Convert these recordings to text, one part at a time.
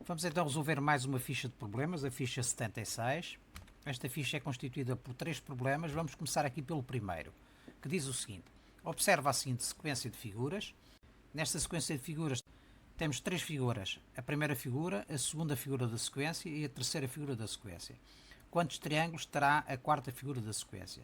Vamos então resolver mais uma ficha de problemas, a ficha 76. Esta ficha é constituída por 3 problemas. Vamos começar aqui pelo primeiro, que diz o seguinte: observa a seguinte sequência de figuras. Nesta sequência de figuras temos 3 figuras. A primeira figura, a segunda figura da sequência e a terceira figura da sequência. Quantos triângulos terá a quarta figura da sequência?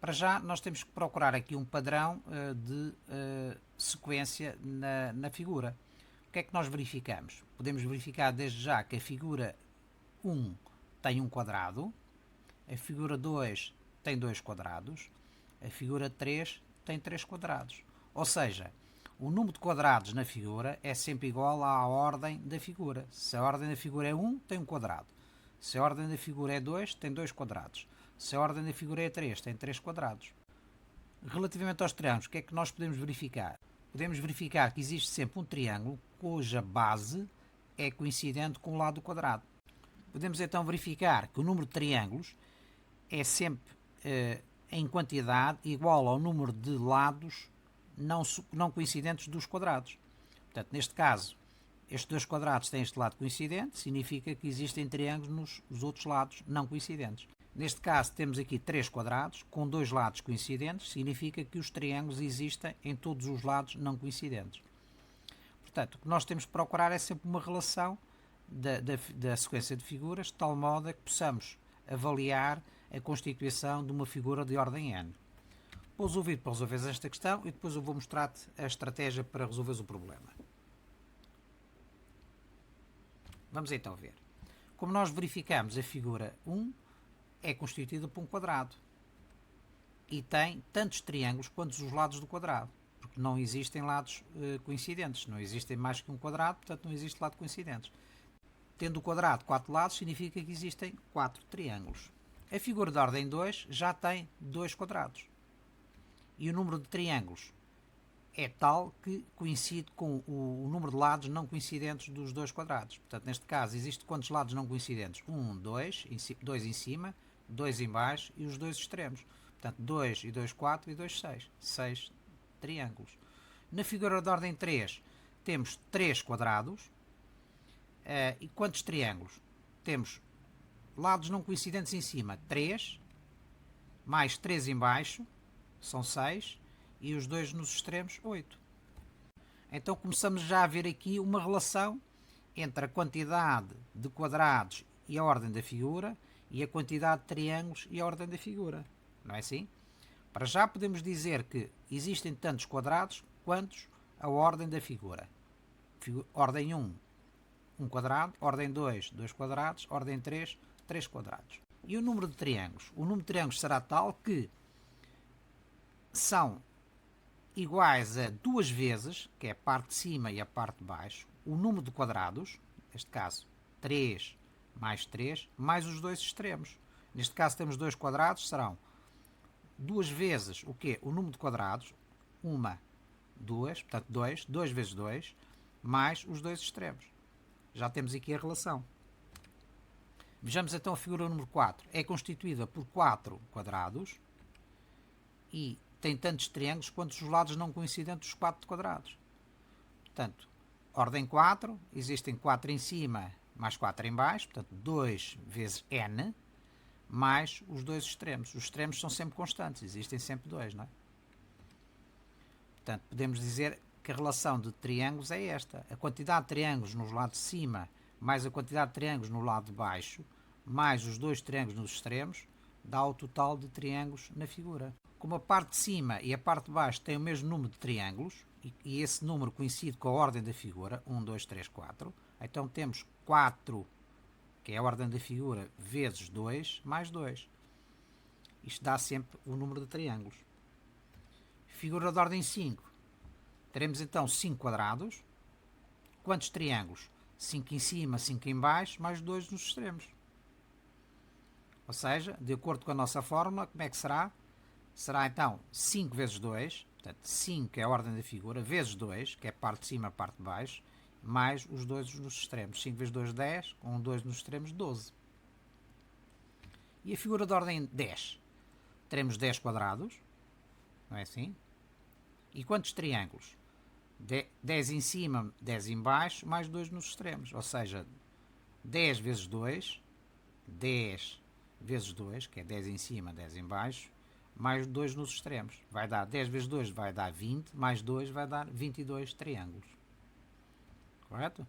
Para já, nós temos que procurar aqui um padrão de sequência na figura. O que é que nós verificamos? Podemos verificar desde já que a figura 1 tem um quadrado, a figura 2 tem 2 quadrados, a figura 3 tem 3 quadrados. Ou seja, o número de quadrados na figura é sempre igual à ordem da figura. Se a ordem da figura é 1, tem um quadrado. Se a ordem da figura é 2, tem 2 quadrados. Se a ordem da figura é 3, tem 3 quadrados. Relativamente aos triângulos, o que é que nós podemos verificar? Podemos verificar que existe sempre um triângulo cuja base é coincidente com o lado do quadrado. Podemos então verificar que o número de triângulos é sempre em quantidade igual ao número de lados não coincidentes dos quadrados. Portanto, neste caso, estes dois quadrados têm este lado coincidente, significa que existem triângulos nos outros lados não coincidentes. Neste caso, temos aqui 3 quadrados com 2 lados coincidentes, significa que os triângulos existem em todos os lados não coincidentes. Portanto, o que nós temos que procurar é sempre uma relação da sequência de figuras, de tal modo a que possamos avaliar a constituição de uma figura de ordem n. Pôs o vídeo para resolver esta questão e depois eu vou mostrar-te a estratégia para resolveres o problema. Vamos então ver. Como nós verificamos, a figura 1 é constituída por um quadrado e tem tantos triângulos quanto os lados do quadrado, porque não existem lados coincidentes, não existem mais que um quadrado, portanto não existe lado coincidentes. Tendo o quadrado 4 lados, significa que existem 4 triângulos. A figura de ordem 2 já tem 2 quadrados e o número de triângulos é tal que coincide com o número de lados não coincidentes dos 2 quadrados. Portanto, neste caso, existe quantos lados não coincidentes? 1, 2, 2 em cima, 2 em baixo e os 2 extremos. Portanto, 2 e 2, 4 e 2, 6. 6 triângulos. Na figura de ordem 3, temos 3 quadrados. E quantos triângulos? Temos lados não coincidentes em cima, 3, mais 3 em baixo, são 6, e os 2 nos extremos, 8. Então começamos já a ver aqui uma relação entre a quantidade de quadrados e a ordem da figura e a quantidade de triângulos e a ordem da figura. Não é assim? Para já podemos dizer que existem tantos quadrados quantos a ordem da figura. Ordem 1, 1 quadrado. Ordem 2, 2 quadrados. Ordem 3, 3 quadrados. E o número de triângulos? O número de triângulos será tal que são iguais a 2 vezes, que é a parte de cima e a parte de baixo, o número de quadrados, neste caso 3 mais os 2 extremos. Neste caso temos 2 quadrados, serão 2 vezes o quê? O número de quadrados, 1, 2, portanto 2, 2 vezes 2, mais os 2 extremos. Já temos aqui a relação. Vejamos então a figura número 4. É constituída por 4 quadrados e tem tantos triângulos quanto os lados não coincidentes dos 4 quadrados. Portanto, ordem 4, existem 4 em cima mais 4 em baixo, portanto 2 vezes n, mais os 2 extremos. Os extremos são sempre constantes, existem sempre 2, não é? Portanto, podemos dizer que a relação de triângulos é esta. A quantidade de triângulos nos lados de cima, mais a quantidade de triângulos no lado de baixo, mais os 2 triângulos nos extremos, dá o total de triângulos na figura. Como a parte de cima e a parte de baixo têm o mesmo número de triângulos, e esse número coincide com a ordem da figura, 1, 2, 3, 4, então temos 4, que é a ordem da figura, vezes 2, mais 2. Isto dá sempre o número de triângulos. Figura de ordem 5. Teremos então 5 quadrados. Quantos triângulos? 5 em cima, 5 em baixo, mais 2 nos extremos. Ou seja, de acordo com a nossa fórmula, como é que será? Será então 5 vezes 2, portanto 5 é a ordem da figura, vezes 2, que é a parte de cima, a parte de baixo, mais os 2 nos extremos. 5 vezes 2, 10, com 2 nos extremos, 12. E a figura de ordem 10? Teremos 10 quadrados, não é assim? E quantos triângulos? 10 em cima, 10 em baixo, mais 2 nos extremos. Ou seja, 10 vezes 2, 10 vezes 2, que é 10 em cima, 10 em baixo, mais 2 nos extremos. Vai dar 10 vezes 2 vai dar 20, mais 2 vai dar 22 triângulos. Correto?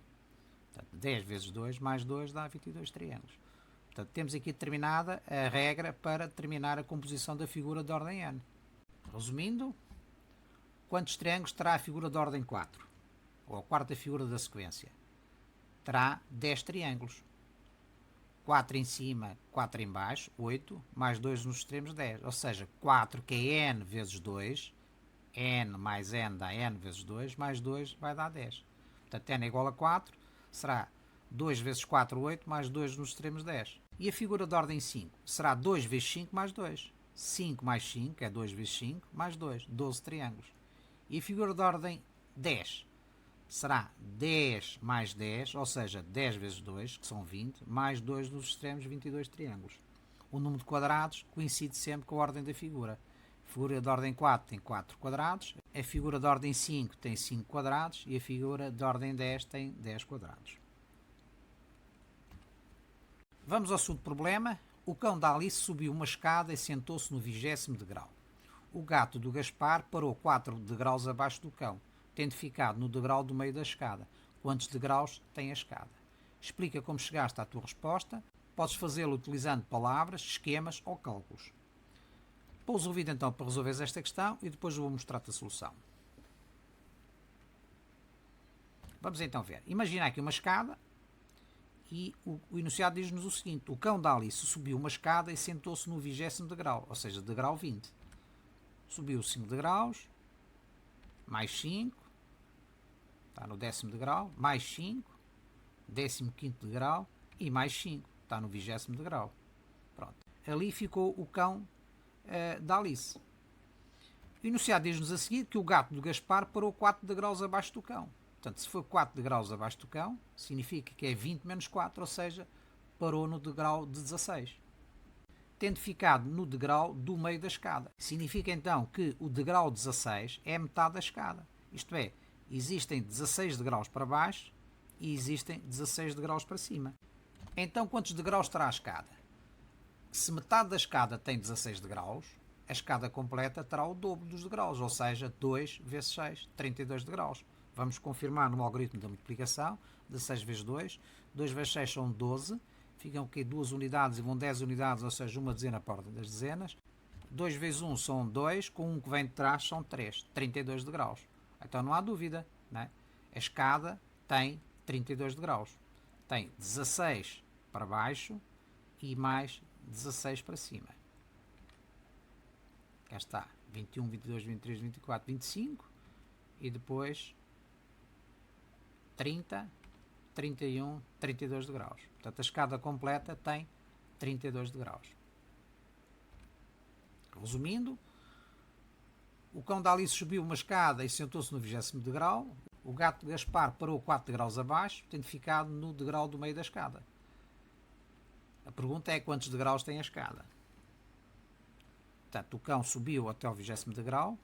Portanto, 10 vezes 2 mais 2 dá 22 triângulos. Portanto, temos aqui determinada a regra para determinar a composição da figura de ordem n. Resumindo, quantos triângulos terá a figura de ordem 4? Ou a quarta figura da sequência? Terá 10 triângulos. 4 em cima, 4 em baixo, 8, mais 2 nos extremos, 10. Ou seja, 4, que é n vezes 2, n mais n dá n vezes 2, mais 2 vai dar 10. Portanto, n é igual a 4, será 2 vezes 4, 8, mais 2 nos extremos, 10. E a figura de ordem 5? Será 2 vezes 5 mais 2. 5 mais 5 é 2 vezes 5 mais 2, 12 triângulos. E a figura de ordem 10? Será 10 mais 10, ou seja, 10 vezes 2, que são 20, mais 2 nos extremos, 22 triângulos. O número de quadrados coincide sempre com a ordem da figura. A figura de ordem 4 tem 4 quadrados, a figura de ordem 5 tem 5 quadrados e a figura de ordem 10 tem 10 quadrados. Vamos ao segundo problema. O cão da Alice subiu uma escada e sentou-se no 20º degrau. O gato do Gaspar parou 4 degraus abaixo do cão, tendo ficado no degrau do meio da escada. Quantos degraus tem a escada? Explica como chegaste à tua resposta. Podes fazê-lo utilizando palavras, esquemas ou cálculos. Pousa o vídeo então para resolveres esta questão e depois eu vou mostrar-te a solução. Vamos então ver. Imagina aqui uma escada e o enunciado diz-nos o seguinte: o cão da Alice subiu uma escada e sentou-se no 20º degrau, ou seja, degrau 20. Subiu 5 degraus, mais 5, está no 10º degrau, mais 5, 15º degrau e mais 5, está no 20º degrau. Pronto. Ali ficou o cão da Alice. O enunciado diz-nos a seguir que o gato do Gaspar parou 4 degraus abaixo do cão. Portanto, se for 4 degraus abaixo do cão, significa que é 20 menos 4, ou seja, parou no degrau de 16. Tendo ficado no degrau do meio da escada. Significa então que o degrau 16 é metade da escada. Isto é, existem 16 degraus para baixo e existem 16 degraus para cima. Então, quantos degraus terá a escada? Se metade da escada tem 16 degraus, a escada completa terá o dobro dos degraus, ou seja, 2 vezes 6, 32 degraus. Vamos confirmar no algoritmo da multiplicação, 16 vezes 2, 2 vezes 6 são 12, ficam aqui 2 unidades e vão 10 unidades, ou seja, uma dezena por ordem das dezenas. 2 vezes 1 são 2, com 1 que vem de trás são 3, 32 degraus. Então não há dúvida, né? A escada tem 32 degraus. Tem 16 para baixo e mais 16 para cima. Cá está, 21, 22, 23, 24, 25 e depois 30, 31, 32 degraus. Portanto, a escada completa tem 32 degraus. Resumindo, o cão da Alice subiu uma escada e sentou-se no 20º degrau. O gato de Gaspar parou 4 degraus abaixo, tendo ficado no degrau do meio da escada. A pergunta é quantos degraus tem a escada. Portanto, o cão subiu até ao 20º degrau,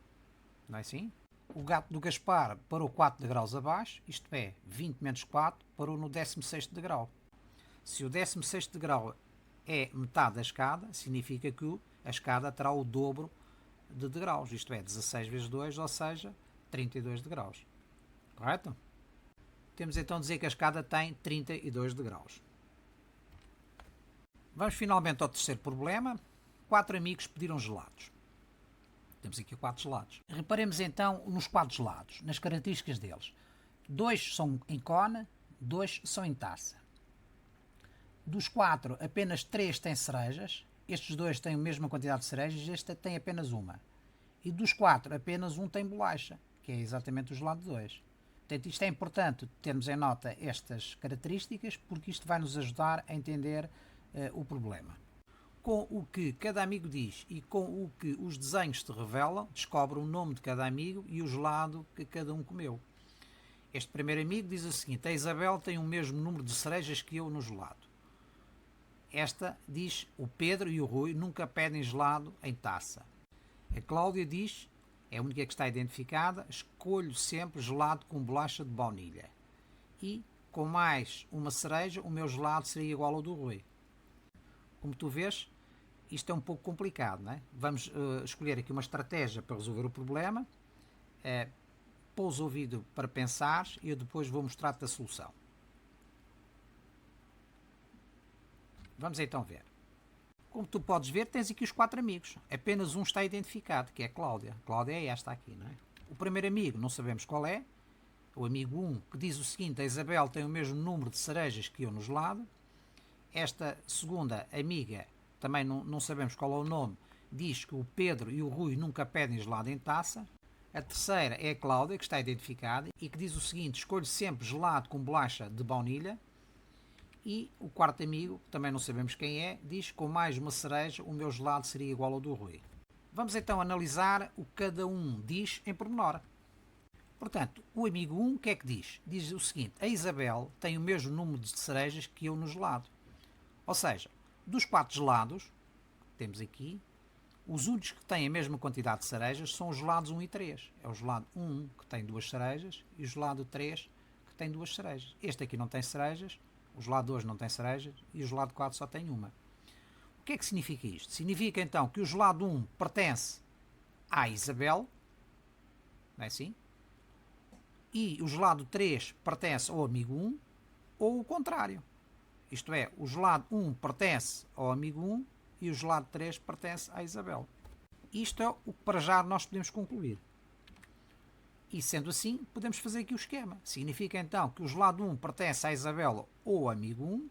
não é assim? O gato do Gaspar parou 4 degraus abaixo, isto é, 20 menos 4, parou no 16º degrau. Se o 16º degrau é metade da escada, significa que a escada terá o dobro de degraus, isto é, 16 vezes 2, ou seja, 32 degraus. Correto? Temos então a dizer que a escada tem 32 degraus. Vamos finalmente ao terceiro problema. 4 amigos pediram gelados. Temos aqui 4 gelados. Reparemos então nos 4 gelados, nas características deles. 2 são em cone, 2 são em taça. Dos 4, apenas 3 têm cerejas. Estes 2 têm a mesma quantidade de cerejas, este tem apenas uma. E dos 4, apenas um tem bolacha, que é exatamente o gelado 2. Portanto, isto é importante termos em nota estas características, porque isto vai nos ajudar a entender o problema. Com o que cada amigo diz e com o que os desenhos te revelam, descobre o nome de cada amigo e o gelado que cada um comeu. Este primeiro amigo diz o seguinte: a Isabel tem o mesmo número de cerejas que eu no gelado. Esta diz: o Pedro e o Rui nunca pedem gelado em taça. A Cláudia diz: é a única que está identificada, escolho sempre gelado com bolacha de baunilha. E com mais uma cereja, o meu gelado seria igual ao do Rui. Como tu vês, isto é um pouco complicado, não é? Vamos escolher aqui uma estratégia para resolver o problema. Pousa o vídeo para pensar e eu depois vou mostrar-te a solução. Vamos então ver. Como tu podes ver, tens aqui os 4 amigos. Apenas um está identificado, que é a Cláudia. A Cláudia é esta aqui, não é? O primeiro amigo não sabemos qual é. O amigo 1, que diz o seguinte: a Isabel tem o mesmo número de cerejas que eu no gelado. Esta segunda amiga, também não sabemos qual é o nome, diz que o Pedro e o Rui nunca pedem gelado em taça. A terceira é a Cláudia, que está identificada e que diz o seguinte: escolho sempre gelado com bolacha de baunilha. E o quarto amigo, que também não sabemos quem é, diz que com mais uma cereja o meu gelado seria igual ao do Rui. Vamos então analisar o que cada um diz em pormenor. Portanto, o amigo 1, o que é que diz? Diz o seguinte: a Isabel tem o mesmo número de cerejas que eu no gelado. Ou seja, dos 4 gelados que temos aqui, os únicos que têm a mesma quantidade de cerejas são os gelados 1 e 3. É o gelado 1 que tem 2 cerejas e o gelado 3 que tem 2 cerejas. Este aqui não tem cerejas, o gelado 2 não tem cerejas e o gelado 4 só tem uma. O que é que significa isto? Significa então que o gelado 1 pertence à Isabel, não é assim? E o gelado 3 pertence ao amigo 1, ou o contrário. Isto é, o gelado 1 pertence ao amigo 1 e o gelado 3 pertence à Isabel. Isto é o que para já nós podemos concluir. E sendo assim, podemos fazer aqui o esquema. Significa então que o gelado 1 pertence à Isabel ou ao amigo 1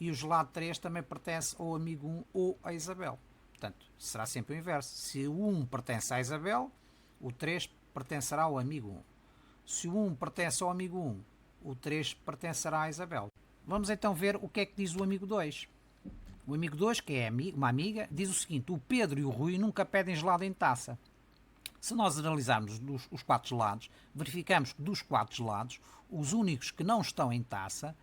e o gelado 3 também pertence ao amigo 1 ou à Isabel. Portanto, será sempre o inverso. Se o 1 pertence à Isabel, o 3 pertencerá ao amigo 1. Se o 1 pertence ao amigo 1, o 3 pertencerá à Isabel. Vamos então ver o que é que diz o amigo 2. O amigo 2, que é uma amiga, diz o seguinte: o Pedro e o Rui nunca pedem gelado em taça. Se nós analisarmos os 4 gelados, verificamos que dos 4 gelados, os únicos que não estão em taça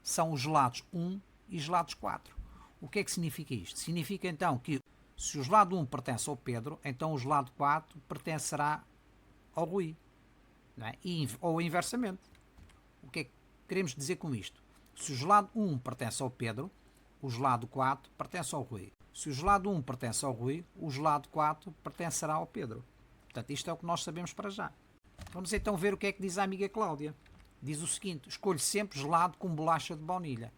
são os gelados 1 e gelados 4. O que é que significa isto? Significa então que se o gelado 1 pertence ao Pedro, então o gelado 4 pertencerá ao Rui. Não é? Ou inversamente. O que é que queremos dizer com isto? Se o gelado 1 pertence ao Pedro, o gelado 4 pertence ao Rui. Se o gelado 1 pertence ao Rui, o gelado 4 pertencerá ao Pedro. Portanto, isto é o que nós sabemos para já. Vamos então ver o que é que diz a amiga Cláudia. Diz o seguinte: escolho sempre gelado com bolacha de baunilha.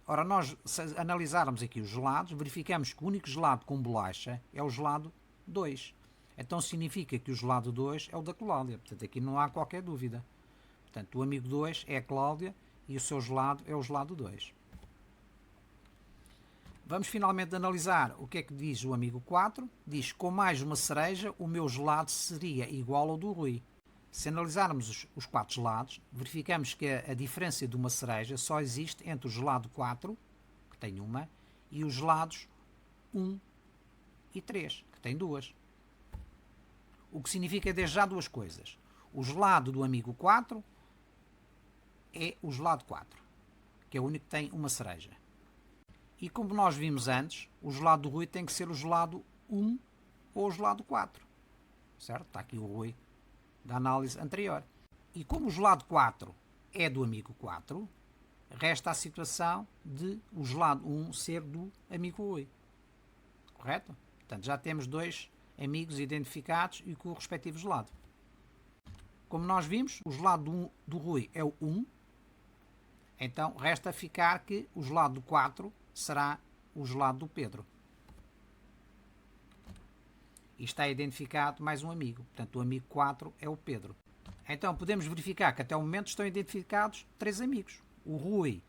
Ora, nós, se analisarmos aqui os gelados, verificamos que o único gelado com bolacha é o gelado 2. Então significa que o gelado 2 é o da Cláudia. Portanto, aqui não há qualquer dúvida. Portanto, o amigo 2 é a Cláudia e o seu gelado é o gelado 2. Vamos finalmente analisar o que é que diz o amigo 4. Diz: com mais uma cereja, o meu gelado seria igual ao do Rui. Se analisarmos os 4 gelados, verificamos que a diferença de uma cereja só existe entre o gelado 4, que tem uma, e os gelados 1 e 3, que tem 2. O que significa desde já duas coisas. O gelado do amigo 4 é o gelado 4, que é o único que tem uma cereja. E como nós vimos antes, o gelado do Rui tem que ser o gelado 1 ou o gelado 4. Certo? Está aqui o Rui da análise anterior. E como o gelado 4 é do amigo 4, resta a situação de o gelado 1 ser do amigo Rui. Correto? Portanto, já temos 2 amigos identificados e com o respectivo gelado. Como nós vimos, o gelado do Rui é o 1, então resta ficar que o gelado do 4 será o gelado do Pedro. E está identificado mais um amigo. Portanto, o amigo 4 é o Pedro. Então, podemos verificar que até o momento estão identificados 3 amigos. O Rui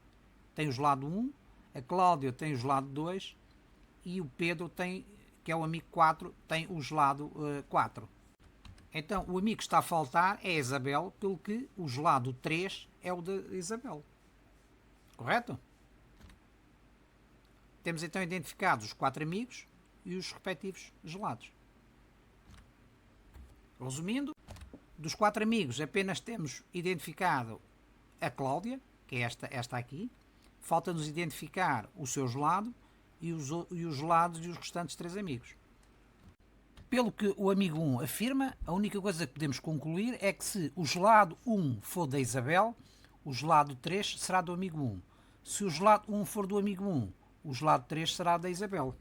tem o gelado 1, a Cláudia tem o gelado 2 e o Pedro, que é o amigo 4, tem o gelado 4. Então, o amigo que está a faltar é a Isabel, pelo que o gelado 3 é o da Isabel. Correto? Temos então identificados os 4 amigos e os respectivos gelados. Resumindo, dos 4 amigos apenas temos identificado a Cláudia, que é esta aqui. Falta-nos identificar o seu gelado e os gelados e os restantes 3 amigos. Pelo que o amigo 1 afirma, a única coisa que podemos concluir é que se o gelado 1 for da Isabel, o gelado 3 será do amigo 1. Se o gelado 1 for do amigo 1, o gelado 3 será da Isabel.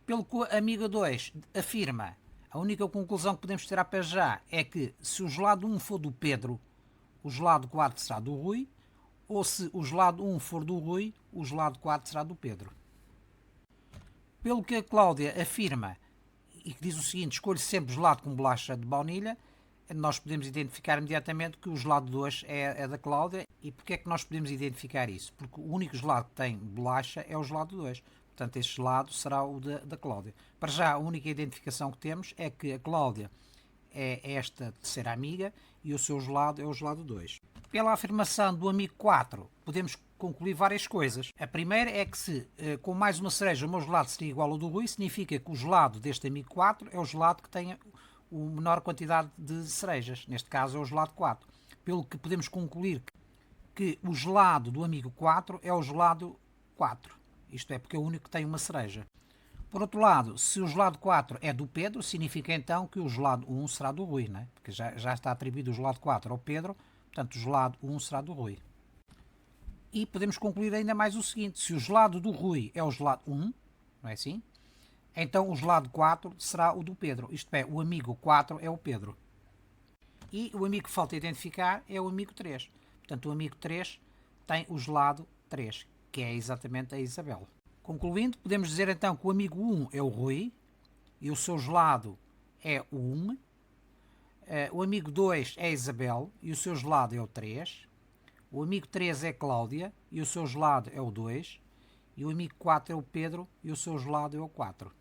Pelo que a amiga 2 afirma, a única conclusão que podemos tirar para já é que se o gelado 1 for do Pedro, o gelado 4 será do Rui, ou se o gelado 1 for do Rui, o gelado 4 será do Pedro. Pelo que a Cláudia afirma, e que diz o seguinte: escolho sempre gelado com bolacha de baunilha, nós podemos identificar imediatamente que o gelado 2 é da Cláudia. E porquê é que nós podemos identificar isso? Porque o único gelado que tem bolacha é o gelado 2. Portanto, este gelado será o da Cláudia. Para já, a única identificação que temos é que a Cláudia é esta terceira amiga e o seu gelado é o gelado 2. Pela afirmação do amigo 4, podemos concluir várias coisas. A primeira é que se com mais uma cereja o meu gelado seria igual ao do Rui, significa que o gelado deste amigo 4 é o gelado que tem a menor quantidade de cerejas. Neste caso é o gelado 4. Pelo que podemos concluir que o gelado do amigo 4 é o gelado 4. Isto é, porque é o único que tem uma cereja. Por outro lado, se o gelado 4 é do Pedro, significa então que o gelado 1 será do Rui, né? Porque já está atribuído o gelado 4 ao Pedro, portanto o gelado 1 será do Rui. E podemos concluir ainda mais o seguinte: se o gelado do Rui é o gelado 1, não é assim? Então o gelado 4 será o do Pedro, isto é, o amigo 4 é o Pedro. E o amigo que falta identificar é o amigo 3. Portanto, o amigo 3 tem o gelado 3, que é exatamente a Isabel. Concluindo, podemos dizer então que o amigo 1 é o Rui e o seu gelado é o 1. O amigo 2 é a Isabel e o seu gelado é o 3. O amigo 3 é a Cláudia e o seu gelado é o 2. E o amigo 4 é o Pedro e o seu gelado é o 4.